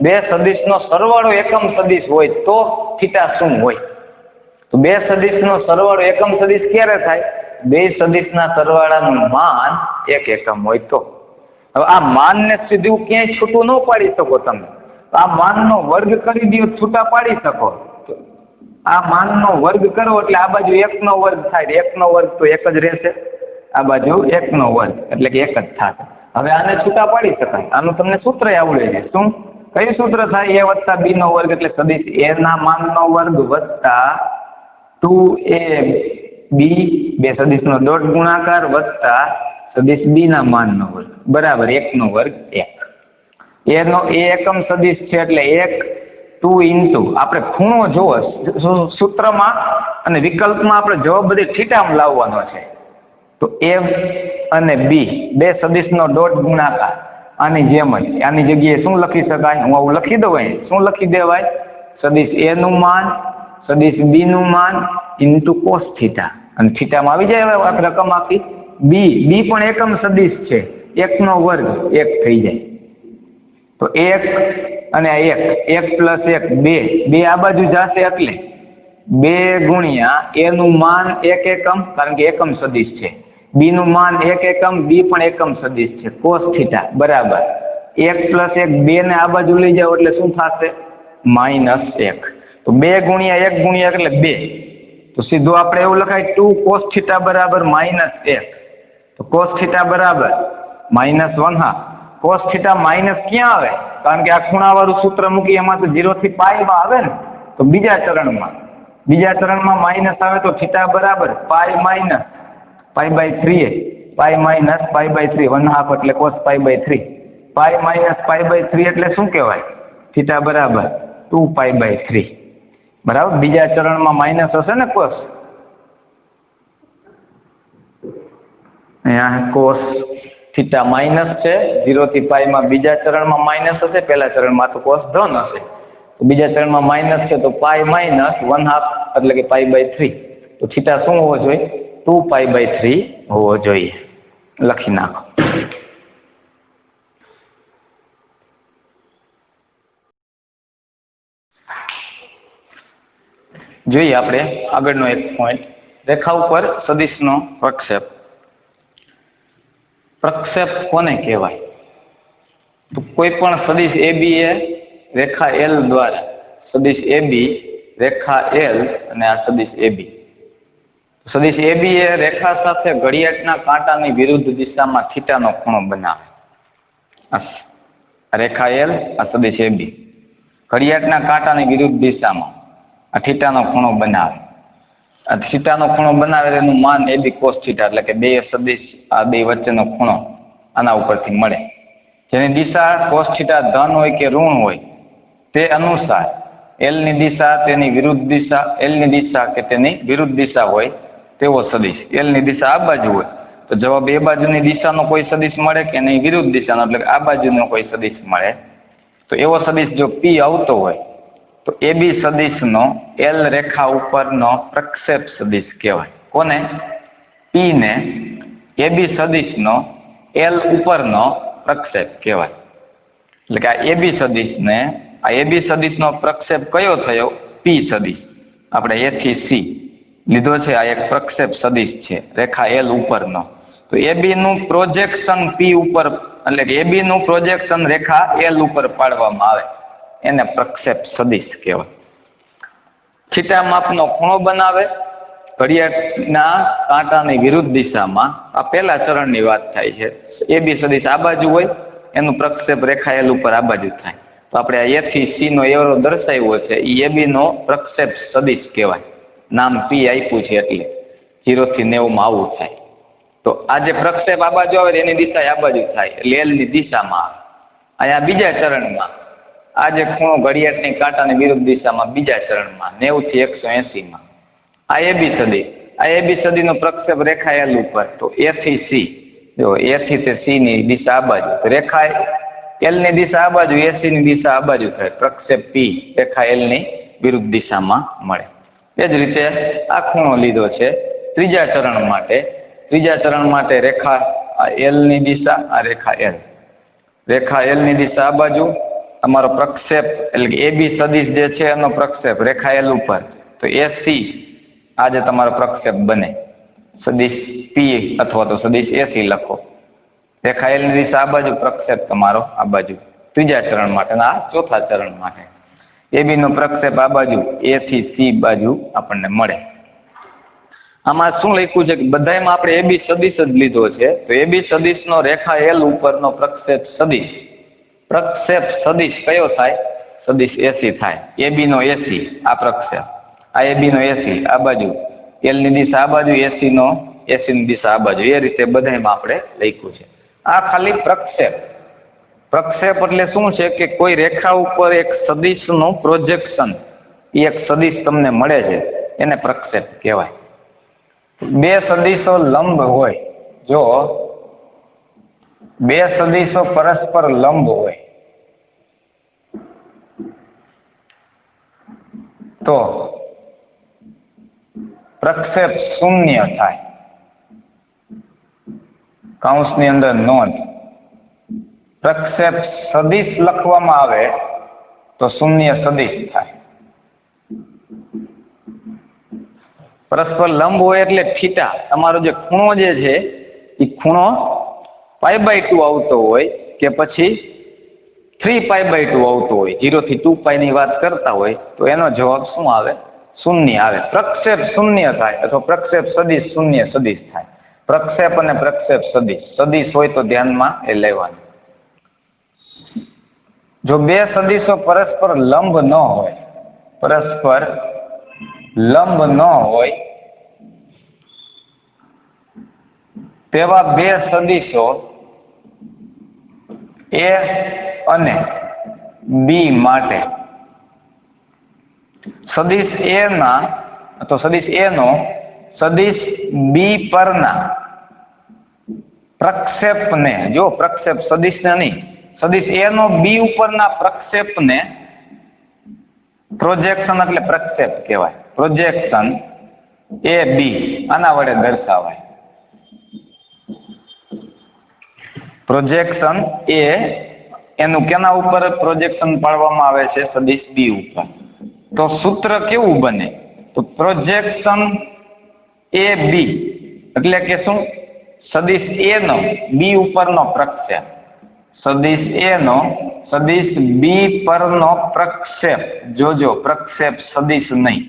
બે સદિશનો સરવાળો એકમ સદિશ હોય તો થીટા શું હોય? તો બે સદિશનો સરવાળો એકમ સદિશ ક્યારે થાય? બે સદિશના સરવાળાનું માન 1 એકમ હોય તો. હવે આ માનને સીધું ક્યાંય છૂટું ન પાડી શકો તમે. આ માનનો વર્ગ કરી દો છૂટા પાડી શકો. આ માનનો વર્ગ કરો એટલે આ બાજુ 1 નો વર્ગ થાય. 1 નો વર્ગ તો 1 જ રહેશે, આ બાજુ 1 નો વર્ગ એટલે કે 1 જ થાય. હવે આને છૂટા પાડી શકાય. આનું તમને સૂત્ર આવડે છે. શું? કયું સૂત્ર થાય? A વત્તા B નો વર્ગ એટલે સદિશ A ના માનનો વર્ગ વત્તા 2AB બે સદિશનો ડોટ ગુણાકાર વત્તા સદિશ B ના માનનો વર્ગ બરાબર 1 નો વર્ગ 1. A એકમ સદિશ છે એટલે 1 2 ઇન્ટુ આપણે ખૂણો જોવો સૂત્રમાં અને વિકલ્પમાં આપણે જવાબ બધી થીટામાં લાવવાનો છે. તો A અને B બે સદિશનો ડોટ ગુણાકાર આની જેમ જ આની જગ્યાએ શું લખી શકાય? હું આવું લખી દઉં. અહીં શું લખી દેવાય? સદિશ A નું માન સદિશ B નું માન ઇન્ટુ કોસ થીટા અને થીટામાં આવી જાય. હવે રકમ આપી B પણ એકમ સદિશ છે. 1 નો વર્ગ 1 થઈ જાય. તો 1 અને 1 પ્લસ 1 2 આ બાજુ જશે એટલે 2 ગુણ્યા A નું માન 1 એકમ કારણ કે એકમ સદિશ છે. B નું માન 1 એકમ, B પણ એકમ સદિશ છે. કોસ થીટા બરાબર 1 પ્લસ 1 2 ને આ બાજુ લઈ જાઓ એટલે શું થશે? -1. તો 2 ગુણ્યા 1 ગુણ્યા એટલે 2, તો સીધું આપણે એવું લખાય 2 cos θ બરાબર -1, તો cos θ બરાબર -1 cos θ માઇનસ ક્યાં આવે? કારણ કે આ ખૂણાવાળું સૂત્ર મૂકી એમાં તો 0 થી π માં આવે ને, તો બીજા ચરણમાં માઇનસ આવે તો θ બરાબર π-π/3, π-π/3, 1/2 એટલે cos π/3, π-π/3 એટલે શું કહેવાય? θ બરાબર 2π/3, બરાબર. બીજા ચરણમાં માઇનસ હશે ને cos, અહીંયા cos θ માઇનસ છે 0 થી π માં, બીજા ચરણમાં માઇનસ હશે, પહેલા ચરણમાં તો cos ધન હશે, તો બીજા ચરણમાં માઇનસ છે તો π - 1/2 એટલે કે π/3, તો θ શું હોવો જોઈએ? 2π/3 હોવો જોઈએ. લખી નાખો. જોઈએ આપણે આગળનો એક પોઈન્ટ, રેખા ઉપર સદિશનો પ્રક્ષેપ. પ્રક્ષેપ કોને કહેવાય? તો કોઈ પણ સદિશ AB એ રેખા L દ્વારા, સદિશ AB રેખા L અને આ સદિશ AB, સદિશ AB એ રેખા સાથે ઘડિયાળના કાંટાની વિરુદ્ધ દિશામાં થીટાનો ખૂણો બનાવે. આ રેખા L, આ સદિશ AB ઘડિયાળના કાંટાની વિરુદ્ધ દિશામાં આ થીટાનો ખૂણો બનાવે. આ થીટાનો ખૂણો બનાવે એનું માન AB cos θ, એટલે કે બે સદિશ આ બે વચ્ચેનો ખૂણો આના ઉપરથી મળે. જેની દિશા cos θ ધન હોય કે ઋણ હોય તે અનુસાર L ની દિશા તેની વિરુદ્ધ દિશા, L ની દિશા કે તેની વિરુદ્ધ દિશા હોય તેવો સદિશ. L ની દિશા આ બાજુ હોય તો જવાબ એ બાજુની દિશાનો કોઈ સદિશ મળે કે નહીં વિરુદ્ધ દિશાનો, એટલે કે આ બાજુનો કોઈ સદિશ મળે. તો એવો સદિશ જો P આવતો હોય તો AB સદિશનો L રેખા ઉપરનો પ્રક્ષેપ સદિશ કહેવાય. કોને? P ને AB સદિશનો L ઉપરનો પ્રક્ષેપ કહેવાય. એટલે કે આ AB સદિશને, આ AB સદિશનો પ્રક્ષેપ કયો થયો? P સદિશ. આપણે A થી C લીધો છે, આ એક પ્રક્ષેપ સદિશ છે રેખા L ઉપરનો. તો AB નું પ્રોજેક્શન P ઉપર, એટલે કે AB નું પ્રોજેક્શન રેખા L ઉપર પાડવામાં આવે એને પ્રક્ષેપ સદિશ કહેવાય. થીટા માપનો ખૂણો બનાવે ઘડિયાળના કાંટાની વિરુદ્ધ દિશામાં. આ પહેલા ચરણની વાત થાય છે. AB સદિશ આ બાજુ હોય, એનું પ્રક્ષેપ રેખા L ઉપર આ બાજુ થાય. તો આપણે આ A થી C નો એરો દર્શાવ્યો છે, એ AB નો પ્રક્ષેપ સદિશ કહેવાય. નામ P આપ્યું છે એટલે 0 થી 90 માં આવું થાય. તો આ જે પ્રક્ષેપ આ બાજુ આવે એની દિશા આ બાજુ થાય, એટલે L ની દિશામાં આવે. અહીંયા બીજા ચરણમાં આ જે ખૂણો ઘડિયાળની કાંટાની વિરુદ્ધ દિશામાં બીજા ચરણમાં 90 થી 180 માં આ AB સદિશ, આ AB સદિશનો પ્રક્ષેપ રેખા L ઉપર. તો A થી C, જો A થી તે C ની દિશા આ બાજુ, રેખા L ની દિશા આ બાજુ, AC ની દિશા આ બાજુ થાય. પ્રક્ષેપ P રેખા L ની વિરુદ્ધ દિશામાં મળે. એ જ રીતે આ ખૂણો લીધો છે ત્રીજા ચરણ માટે. ત્રીજા ચરણ માટે રેખા L ની દિશા, આ રેખા L, રેખા L ની દિશા આ બાજુ, તમારો પ્રક્ષેપ એટલે કે AB સદિશ જે છે એનો પ્રક્ષેપ રેખા L ઉપર. તો AC આ જે તમારો પ્રક્ષેપ બને, સદિશ P અથવા તો સદિશ AC લખો. રેખા L ની દિશા આ બાજુ, પ્રક્ષેપ તમારો આ બાજુ. ત્રીજા ચરણ માટે, આ ચોથા ચરણ માટે AB નો પ્રક્ષેપ આ બાજુ, A થી C બાજુ આપણને મળે. આમાં શું લખ્યું છે કે બધામાં આપણે AB સદિશ જ લીધો છે. તો AB સદિશનો રેખા L ઉપરનો પ્રક્ષેપ સદિશ, પ્રક્ષેપ સદિશ કયો થાય? સદિશ AC થાય. AB નો AC આ પ્રક્ષેપ, આ AB નો AC આ બાજુ, L ની દિશા આ બાજુ, AC ની દિશા આ બાજુ. એ રીતે બધામાં આપણે લખ્યું છે. આ ખાલી પ્રક્ષેપ. પ્રક્ષેપ એટલે શું છે કે કોઈ રેખા ઉપર એક સદિશનું પ્રોજેક્શન, એક સદિશ તમને મળે છે એને પ્રક્ષેપ કહેવાય. બે સદિશો લંબ હોય, જો બે સદિશો પરસ્પર લંબ હોય તો પ્રક્ષેપ શૂન્ય થાય. કૌંસની અંદર નોંધ, પ્રક્ષેપ સદિશ લખવામાં આવે તો શૂન્ય સદિશ થાય. પરસ્પર લંબ હોય એટલે થીટા, તમારો જે ખૂણો જે છે એ ખૂણો π/2 આવતો હોય કે પછી 3π/2 આવતું હોય, 0 થી 2π ની વાત કરતા હોય તો એનો જવાબ શું આવે? શૂન્ય આવે. પ્રક્ષેપ શૂન્ય થાય અથવા પ્રક્ષેપ સદિશ શૂન્ય સદિશ થાય. પ્રક્ષેપ અને પ્રક્ષેપ સદિશ હોય તો ધ્યાનમાં એ લેવાનું. જો બે સદિશો પરસ્પર લંબ ન હોય, પરસ્પર લંબ ન હોય તેવા બે સદિશો A અને B માટે સદિશ A ના અથવા સદિશ A નો સદિશ B પરના પ્રક્ષેપને, જો પ્રક્ષેપ સદિશને નહીં, સદિશ A નો B ઉપરના પ્રક્ષેપને પ્રોજેક્શન એટલે પ્રક્ષેપ કહેવાય. પ્રોજેક્શન AB આના વડે દર્શાવાય. પ્રોજેક્શન A એનું કેના ઉપર પ્રોજેક્શન પાડવામાં આવે છે? સદિશ B ઉપર. તો સૂત્ર કેવું બને? તો પ્રોજેક્શન AB એટલે કે શું? સદિશ A નો B ઉપરનો પ્રક્ષેપ, સદિશ A નો સદિશ B પરનો પ્રક્ષેપ. જોજો, પ્રક્ષેપ સદિશ નહીં.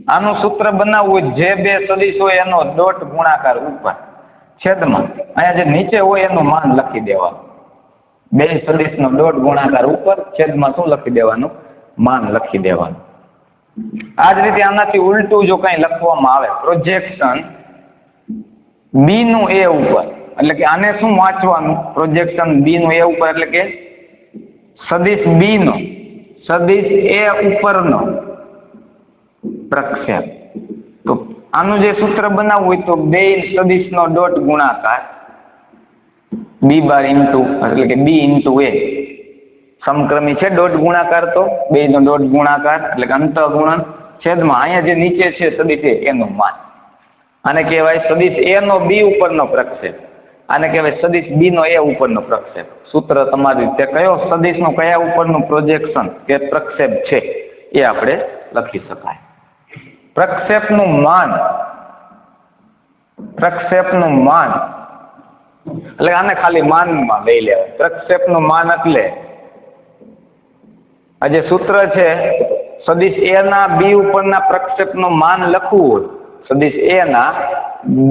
આનું સૂત્ર બનાવવું, જે બે સદિશ હોય એનો ડોટ ગુણાકાર ઉપર છેદમાં અહીંયા જે નીચે હોય એનું માન લખી દેવાનું. બે સદિશનો ડોટ ગુણાકાર ઉપર છેદમાં શું લખી દેવાનું? માન લખી દેવાનું. આ જ રીતે આનાથી ઉલટું જો કઈ લખવામાં આવે, પ્રોજેક્શન B નું A ઉપર, એટલે કે આને શું વાંચવાનું? પ્રોજેક્શન B નું A ઉપર એટલે કે સદિશ B નો સદિશ A ઉપરનો પ્રક્ષેપ. તો આનું જે સૂત્ર બનાવવું હોય તો બે સદિશનો ડોટ ગુણાકાર B બાર ઇન્ટુ એટલે કે B ઇન્ટુ A, સમક્રમી છે ડોટ ગુણાકાર, તો બે નો ડોટ ગુણાકાર એટલે કે અંતઃગુણન છેદમાં અહીંયા જે નીચે છે સદિશ A એનું માન. આને કહેવાય સદિશ A નો B ઉપરનો પ્રક્ષેપ, આને કહેવાય સદિશ B નો A ઉપરનો પ્રક્ષેપ. સૂત્ર તમારી રીતે કયો સદિશનો કયા ઉપરનું પ્રોજેક્શન કે પ્રક્ષેપ છે એ આપણે લખી શકાય. પ્રક્ષેપનું માન, પ્રક્ષેપનું માન એટલે આને ખાલી માનમાં લઈ લેવાય. પ્રક્ષેપનું માન એટલે આ જે સૂત્ર છે, સદિશ A ના B ઉપરના પ્રક્ષેપનું માન લખવું હોય, સદિશ A ના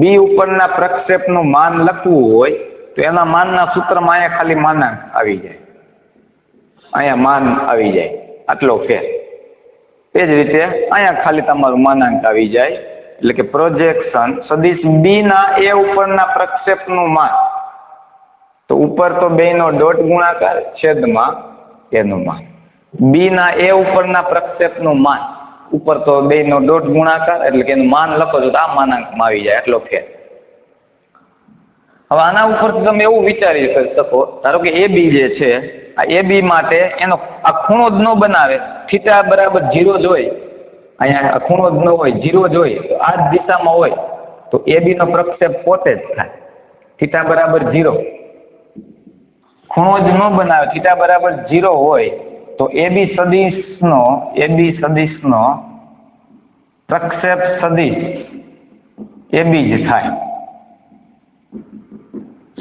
B ઉપરના પ્રક્ષેપનું માન લખવું હોય તો એના માનના સૂત્રમાં અહીંયા ખાલી માનાંક આવી જાય, અહીંયા માન આવી જાય, આટલો ફેર. એ જ રીતે અહીંયા ખાલી તમારું માનાંક આવી જાય. એટલે કે પ્રોજેક્શન સદિશ B ના A ઉપરના પ્રક્ષેપનું માન, તો ઉપર તો બે નો ડોટ ગુણાકાર છેદમાં એનું માન. B ના A ઉપરના પ્રક્ષેપનું માન, ઉપર તો બે નો ડોટ ગુણાકાર એટલે કે એનું માન લખો તો આ માનાંકમાં આવી જાય, એટલો ફેર. હવે આના ઉપર તમે એવું વિચારી શકો, ધારો કે AB જે છે, આ AB માટે એનો આ ખૂણો જ ન બનાવે, થીટા બરાબર 0 જ હોય, અહીંયા આ ખૂણો જ ન હોય, 0 જ હોય, તો આ જ દિશામાં હોય તો AB નો પ્રક્ષેપ પોતે જ થાય. થીટા બરાબર 0, ખૂણો જ ન બનાવે, થીટા બરાબર 0 હોય તો AB સદિશનો પ્રક્ષેપ સદિશ AB જ થાય.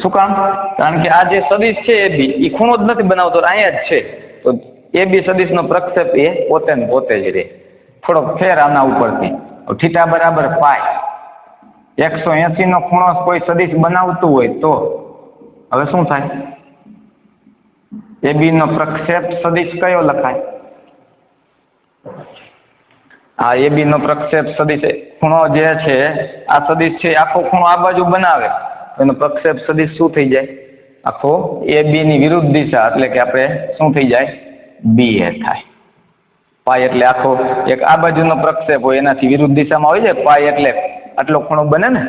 શું કામ? કારણ કે આ જે સદિશ છે AB એ ખૂણો જ નથી બનાવતો, અહીંયા જ છે, તો AB સદિશનો પ્રક્ષેપ એ પોતે ને પોતે જ રહે. થોડોક ફેર આના ઉપરથી, થીટા બરાબર પાય, 180 નો ખૂણો કોઈ સદિશ બનાવતું હોય તો હવે શું થાય? AB નો પ્રક્ષેપ સદિશ કયો લખાય? આ AB નો પ્રક્ષેપ સદિશ ખૂણો જે છે, આ સદિશ છે આખો ખૂણો આ બાજુ બનાવે, એનો પ્રક્ષેપ સદિશ શું થઈ જાય? આખો AB ની વિરુદ્ધ દિશા એટલે કે આપણે શું થઈ જાય? BA થાય. પાય એટલે આખો એક આ બાજુનો પ્રક્ષેપ હોય એનાથી વિરુદ્ધ દિશામાં હોય છે, પાય એટલે આટલો ખૂણો બને ને,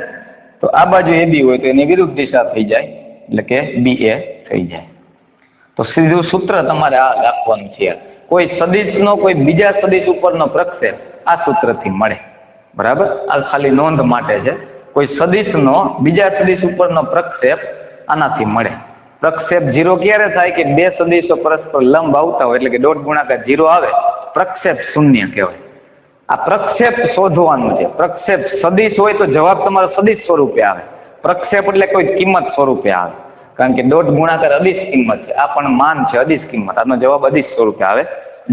તો આ બાજુ AB હોય તો એની વિરુદ્ધ દિશા થઈ જાય એટલે કે BA થઈ જાય. તો સીધું સૂત્ર તમારે આ રાખવાનું છે, કોઈ સદિશનો કોઈ બીજા સદિશ ઉપરનો પ્રક્ષેપ આ સૂત્રથી મળે. બરાબર? આ ખાલી નોંધ માટે છે. કોઈ સદિશનો બીજા સદિશ ઉપરનો પ્રક્ષેપ આનાથી મળે. પ્રક્ષેપ 0 ક્યારે થાય? કે બે સદિશો પરસ્પર લંબ આવતા હોય એટલે કે ડોટ ગુણાકાર 0 આવે, પ્રક્ષેપ શૂન્ય કહેવાય. આ પ્રક્ષેપ શોધવાનું છે. પ્રક્ષેપ સદિશ હોય તો જવાબ તમારો સદિશ સ્વરૂપે આવે, પ્રક્ષેપ એટલે કોઈ કિંમત સ્વરૂપે આવે. કારણ કે ડોટ ગુણાકાર અદિશ કિંમત છે, આ પણ માન છે, અદિશ કિંમત. આનો જવાબ અદિશ સ્વરૂપે આવે.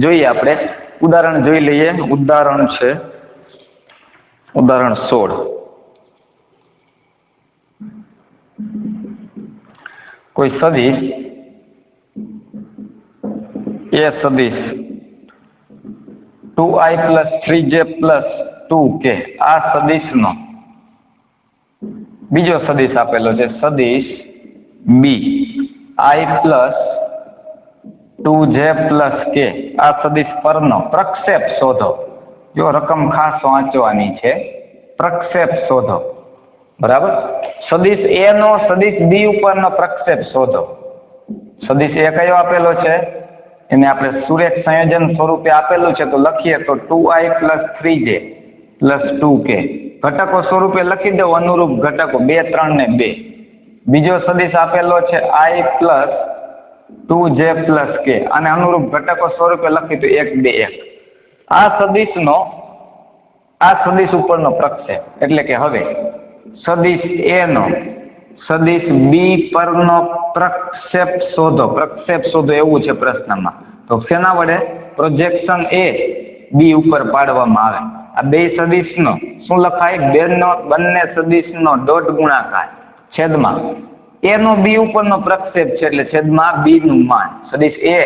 જોઈએ આપણે ઉદાહરણ જોઈ લઈએ. ઉદાહરણ છે ઉદાહરણ 16. કોઈ સદિશ એ સદિશ 2i + 3j + 2k આ સદિશનો બીજો સદિશ આપેલો છે સદિશ b i + 2j + k આ સદિશ પરનો પ્રક્ષેપ શોધો. જો રકમ ખાસ વાંચવાની છે, પ્રક્ષેપ શોધો. બરાબર. સદિશ a નો સદિશ b ઉપરનો પ્રક્ષેપ શોધો. સદિશ a કયો આપેલો છે? એને આપણે સુરેખ સંયોજન સ્વરૂપે આપેલું છે, તો લખીએ તો 2i + 3j + 2k ઘટકો સ્વરૂપે લખી દો. અનુરૂપ ઘટકો 2, 3 ને 2. બીજો સદિશ આપેલો છે i + 2j + k અને અનુરૂપ ઘટકો સ્વરૂપે લખી તો 1, 2, 1. આ સદિશ ઉપરનો પ્રક્ષેપ એટલે કે હવે સદિશ a નો સદિશ b પરનો પ્રક્ષેપ શોધો. પ્રક્ષેપ શોધો એવું છે પ્રશ્નમાં. તો શેના વડે? પ્રોજેક્શન a b ઉપર પાડવામાં આવે. આ બે સદિશનો શું લખાય? બંને સદિશનો ડોટ ગુણાકાર છેદમાં a નો b ઉપરનો પ્રક્ષેપ છે એટલે છેદમાં b નું માન. સદિશ a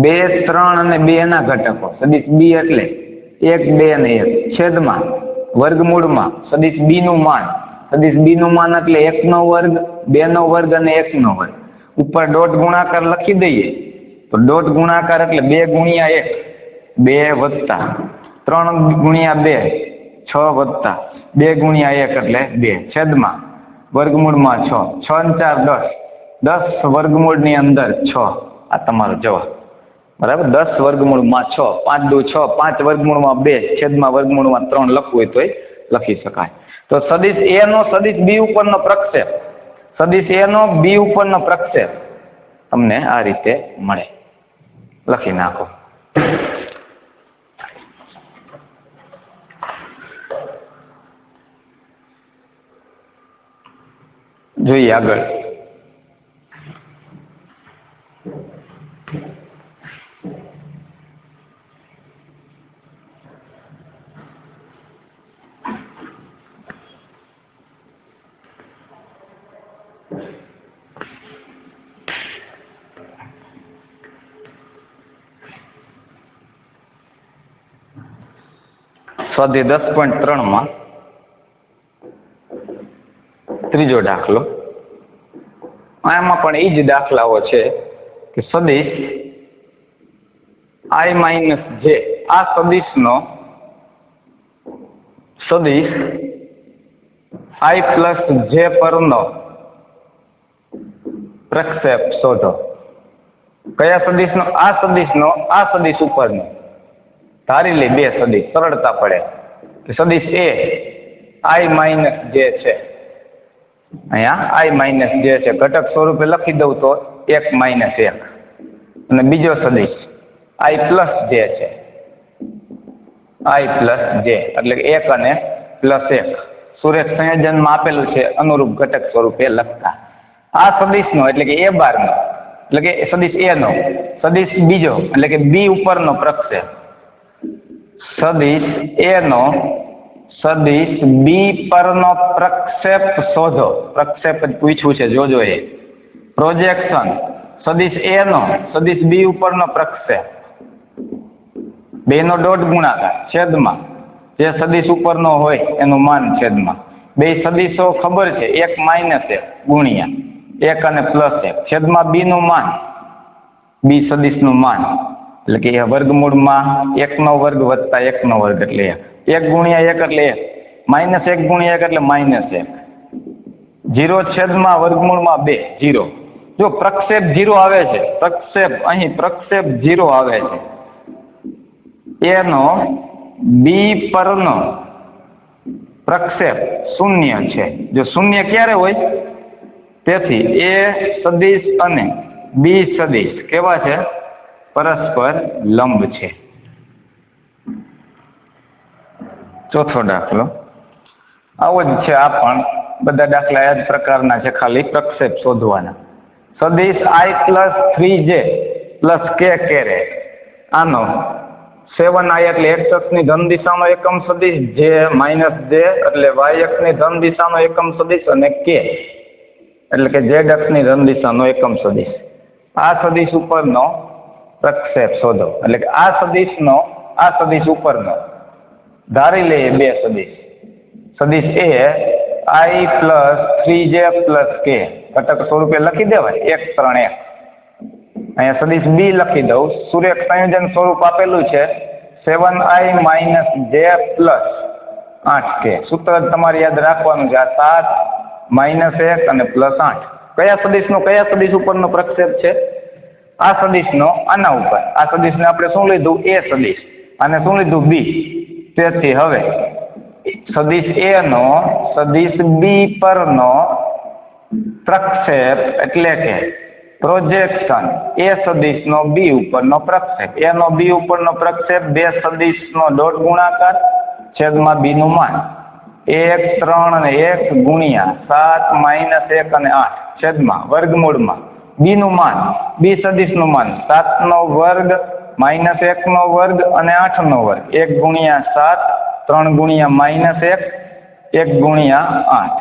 2, 3 અને 2 ના ઘટકો. સદિશ b એટલે 1, 2 અને 1 છેદમાં વર્ગમૂળમાં સદિશ b નું માન. સદિશ b નું માન એટલે 1 નો વર્ગ, 2 નો વર્ગ અને 1 નો વર્ગ. ઉપર ડોટ ગુણાકાર લખી દઈએ તો ડોટ ગુણાકાર એટલે 2 × 1 2 વત્તા 3 × 2 6 વત્તા 2 × 1 એટલે 2 છેદમાં વર્ગમૂળમાં 6. 6 ને 4 10 વર્ગમૂળની અંદર 6. આ તમારો જવાબ. બરાબર. 10 વર્ગમૂળમાં 6. 5 દુ 6, 5 વર્ગમૂળમાં 2 છેદમાં વર્ગમૂળમાં 3 લખવું હોય તોય લખી શકાય. તો સદિશ a નો સદિશ b ઉપરનો પ્રક્ષેપ, સદિશ a નો b ઉપરનો પ્રક્ષેપ તમને આ રીતે મળે. લખી નાખો. જોઈએ આગળ. સ્વાધ્યાય 10.3 માં ત્રીજો દાખલો. આમાં પણ એ જ દાખલાઓ છે કે સદિશ i - j આ સદિશનો સદિશ i + j પરનો પ્રક્ષેપ શોધો. કયા સદિશનો? આ સદિશનો આ સદિશ ઉપરનો. ધારી લે બે સદિશ, સરળતા પડે. સદિશ a i - j છે. અહીંયા i - j છે. ઘટક સ્વરૂપે લખી દઉં તો 1 - 1. અને બીજો સદિશ i + j છે. i + j એટલે કે 1 અને +1 સુરેખ સંયોજનમાં આપેલું છે, અનુરૂપ ઘટક સ્વરૂપે લખતા. આ સદિશનો એટલે કે a બાર નો એટલે કે સદિશ a નો સદિશ બીજો એટલે કે b ઉપરનો પ્રક્ષેપ. સદિશ a નો સદિશ b પરનો પ્રક્ષેપ શોધો. પ્રક્ષેપ જ પૂછ્યું છે, જોજો. એ પ્રોજેક્શન સદિશ a નો સદિશ b ઉપરનો પ્રક્ષેપ, બે નો ડોટ ગુણાકાર છેદમાં જે સદિશ ઉપરનો હોય એનું માન છેદમાં બે સદિશો ખબર છે 1 - 1 ગુણ્યા 1 અને +1 છેદમાં b નું માન, b સદિશ નું માન એટલે કે વર્ગમૂળમાં 1 નો વર્ગ વત્તા 1 નો વર્ગ એટલે 1. 1 × 1 એટલે 1, -1 × 1 એટલે -1. 0 છેદમાં વર્ગમૂળમાં 2 0. જો પ્રક્ષેપ 0 આવે છે, પ્રક્ષેપ અહીં પ્રક્ષેપ 0 આવે છે. a નો b પરનો પ્રક્ષેપ 0 છે. જો 0 ક્યારે હોય? તેથી a સદિશ અને b સદિશ કેવા છે? પરસ્પર લંબ છે. ચોથો દાખલો આવો જ છે. આ પણ બધા દાખલા આ જ પ્રકારના છે, ખાલી પ્રક્ષેપ શોધવાના. સદિશ I plus 3J plus K કેરે, આનો 7I એટલે x અક્ષની ધન દિશાનો એકમ સદિશ, J માઇનસ J એટલે y અક્ષની ધન દિશાનો એકમ સદિશ, અને K એટલે કે z અક્ષની ધન દિશાનો એકમ સદિશ. આ સદિશ ઉપરનો પ્રક્ષેપ શોધો. એટલે કે આ સદિશ ઉપરનો ધારી લઈએ બે સદિશ. સદિશ A I plus 3J plus K ઘટક સ્વરૂપે લખી દેવાય 1, 3, 1. અહીંયા સદિશ B લખી દઉં. સુરેખ સંયોજન સ્વરૂપ આપેલું છે 7I minus J plus 8K. સૂત્ર તમારે યાદ રાખવાનું છે, આ 7 માઇનસ 1 અને પ્લસ 8. કયા સદિશ ઉપરનો પ્રક્ષેપ છે? આ સદિશનો આના ઉપર. આ સદિશને આપણે શું લીધું? A સદિશ. અને શું લીધું? B. તેથી હવે સદિશ A નો સદિશ B પરનો પ્રક્ષેપ એટલે કે પ્રોજેક્શન A સદિશનો B ઉપરનો પ્રક્ષેપ. A નો B ઉપરનો પ્રક્ષેપ બે સદિશનો ડોટ ગુણાકાર છેદમાં B નું માન 1, 3 અને 1 ગુણ્યા 7 માઇનસ 1 અને 8 છેદમાં વર્ગમૂળમાં B નું માન, B સદિશનું માન 7 નો વર્ગ માઇનસ 1 નો વર્ગ અને 8 નો વર્ગ 1 ગુણ્યા 7, 3 ગુણ્યા માઇનસ 1, 1 ગુણ્યા 8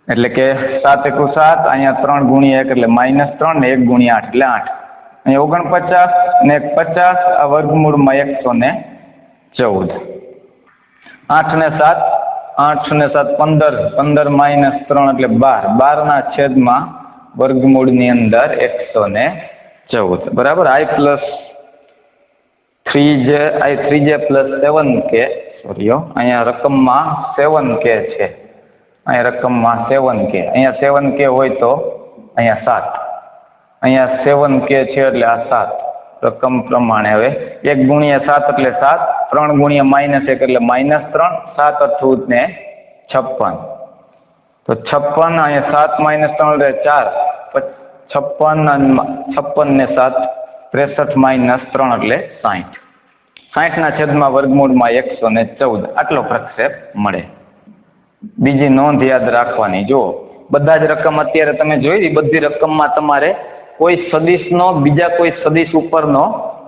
એટલે કે 7 × 7, અહીંયા 3 ગુણ્યા 1 એટલે માઇનસ 3 ને 1 ગુણ્યા 8 એટલે 8. અહીંયા 49 ને 50 આ વર્ગમૂળમાં 114. 8 ને 7 15, 15 માઇનસ 3 એટલે 12, 12 ના છેદમાં વર્ગમૂળની અંદર 114. બરાબર. I plus 3J plus 7K, અહીંયા રકમમાં 7K છે. અહીંયા રકમમાં 7K, અહીંયા 7K હોય તો અહીંયા 7, અહીંયા 7K છે એટલે આ 7. રકમ પ્રમાણે હવે 1 ગુણ્યા 7 એટલે 7, 3 ગુણ્યા માઇનસ 1 એટલે માઇનસ 3, 7 × 8 ને 56. તો 56, અહીંયા 7 માઇનસ 3 એટલે 4, 56 ને 7 63 માઇનસ 3 એટલે 60. 60 ના છેદમાં વર્ગમૂળમાં 114. આટલો પ્રક્ષેપ મળે. બીજી નોંધ યાદ રાખવાની, જો બધા જ રકમ અત્યારે તમે જોઈ, બધી રકમમાં તમારે કોઈ સદિશનો બીજા કોઈ સદિશ ઉપરનો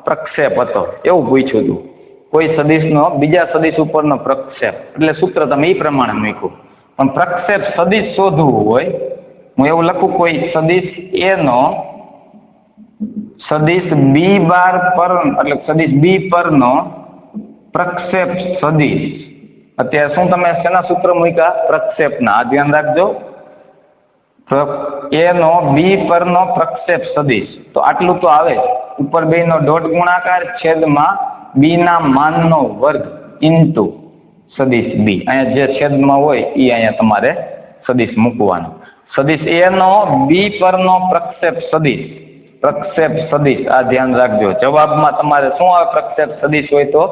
પ્રક્ષેપ હતો એવું પૂછ્યું હતું. કોઈ સદિશનો બીજા સદિશ ઉપરનો પ્રક્ષેપ એટલે સૂત્ર તમે એ પ્રમાણે મૂક્યું. પણ પ્રક્ષેપ સદિશ શોધવું હોય, હું એવું લખું કોઈ સદિશ A નો સદિશ B બાર પર એટલે સદિશ B પરનો પ્રક્ષેપ સદિશ. અત્યારે શું તમે શેના સૂત્ર મૂક્યા? પ્રક્ષેપના. આ ધ્યાન રાખજો. A નો B પરનો પ્રક્ષેપ સદિશ, તો આટલું તો આવે. ઉપર બે નો ડોટ ગુણાકાર છેદમાં B ના માનનો વર્ગ ઇન્ટુ સદિશ B. અહીંયા જે છેદમાં હોય એ અહીંયા તમારે સદિશ મૂકવાનો. સદિશ A નો B પરનો પ્રક્ષેપ સદિશ, આ ધ્યાન રાખજો. જવાબમાં તમારે શું આવે? પ્રક્ષેપ સદિશ હોય તો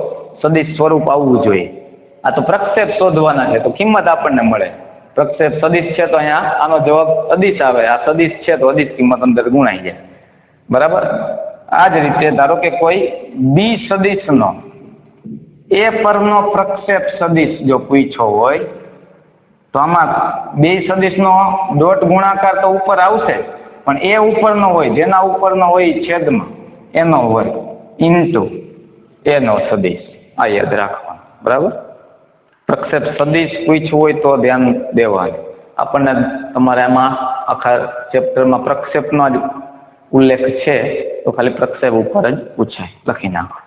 સદિશ સ્વરૂપ આવવું જોઈએ. આ તો પ્રક્ષેપ શોધવાના છે તો કિંમત આપણને મળે. પ્રક્ષેપ સદિશ છે તો અહીંયા આનો જવાબ અદિશ આવે. આ સદિશ છે તો અદિશ કિંમત અંદર ગુણાઈ જાય. બરાબર. આ જ રીતે ધારો કે કોઈ B સદિશનો A પરનો પ્રક્ષેપ સદિશ જો પૂછ્યો હોય તો આમાં બે સદિશનો ડોટ ગુણાકાર તો ઉપર આવશે, પણ A ઉપરનો હોય, જેના ઉપરનો હોય છેદમાં એનો વર્ગ ઇન્ટુ એનો સદિશ. આ યાદ રાખવાનું. બરાબર. પ્રક્ષેપ સદિશ પૂછ્યું હોય તો ધ્યાન દેવાનું. આપણને તમારે આમાં આખા ચેપ્ટરમાં પ્રક્ષેપનો જ ઉલ્લેખ છે તો ખાલી પ્રક્ષેપ ઉપર જ પૂછાય, લખી નાખો.